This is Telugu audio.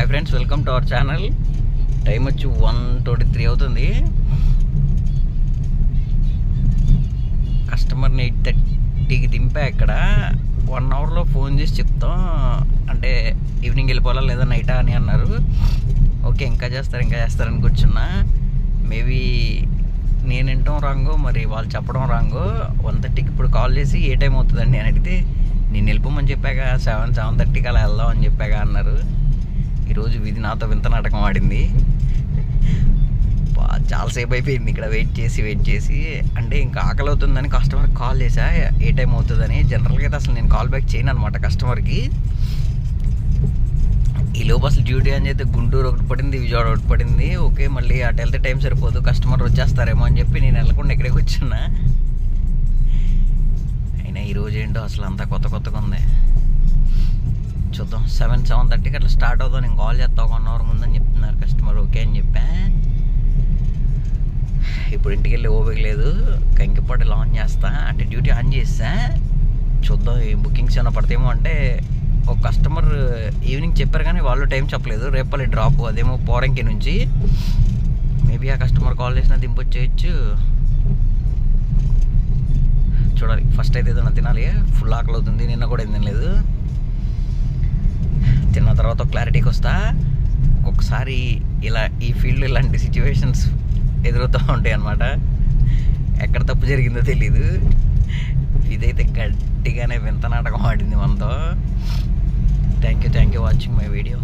Hi friends, welcome to our channel. Time వచ్చి 1:23 అవుతుంది. కస్టమర్ని 8:30కి దింపా. ఇక్కడ 1 అవర్లో ఫోన్ చేసి చెప్తాం, అంటే ఈవినింగ్ వెళ్ళిపోవాలా లేదా నైటా అని అన్నారు. ఓకే, ఇంకా చేస్తారని కూర్చున్నా. మేబీ నేను వింటాం రాంగో, మరి వాళ్ళు చెప్పడం రాంగో. 1:30కి ఇప్పుడు కాల్ చేసి ఏ టైం అవుతుందండి అని అడిగితే, నేను వెళ్ళిపోమని చెప్పాక 7:30కి అలా వెళ్దాం అని చెప్పాక అన్నారు. ఈరోజు విధి నాతో వింత నాటకం ఆడింది. చాలాసేపు అయిపోయింది ఇక్కడ వెయిట్ చేసి. అంటే ఇంకా ఆకలి అవుతుందని కస్టమర్కి కాల్ చేసా, ఏ టైం అవుతుందని. జనరల్గా అయితే అసలు నేను కాల్ బ్యాక్ చేయను అనమాట కస్టమర్కి. ఈ లోపు అసలు డ్యూటీ అని చెప్పి గుంటూరు ఒకటి పడింది, విజయవాడ ఒకటి పడింది. ఓకే, మళ్ళీ అటు వెళ్తే టైం సరిపోదు, కస్టమర్ వచ్చేస్తారేమో అని చెప్పి నేను వెళ్ళకుండా ఇక్కడే కూర్చున్నా. అయినా ఈరోజు ఏంటో అసలు అంతా కొత్తగా ఉంది. చూద్దాం, 7:30కి అట్లా స్టార్ట్ అవుతాం. నేను కాల్ చేస్తా 1 అవర్ ముందని చెప్తున్నారు కస్టమర్. ఓకే అని చెప్పా. ఇప్పుడు ఇంటికి వెళ్ళి ఓపిక లేదు, కంకిపాటి లాంచ్ చేస్తా, అంటే డ్యూటీ ఆన్ చేస్తా. చూద్దాం ఈ బుకింగ్స్ ఏమైనా పడతాయేమో. అంటే ఒక కస్టమర్ ఈవినింగ్ చెప్పారు కానీ వాళ్ళు టైం చెప్పలేదు. రేపల్లి డ్రాప్, అదేమో పోరంకి నుంచి. మేబీ ఆ కస్టమర్ కాల్ చేసినా దింపొచ్చేయచ్చు, చూడాలి. ఫస్ట్ అయితే ఏదైనా తినాలి, ఫుల్ ఆకలి అవుతుంది. నిన్న కూడా ఏం తినలేదు. తిన్న తర్వాత క్లారిటీకి వస్తా. ఒక్కొక్కసారి ఇలా ఈ ఫీల్డ్లో ఇలాంటి సిచ్యువేషన్స్ ఎదురవుతూ ఉంటాయి అన్నమాట. ఎక్కడ తప్పు జరిగిందో తెలీదు. ఇదైతే గట్టిగానే వింత నాటకం ఆడింది మనతో. Thank you watching my video.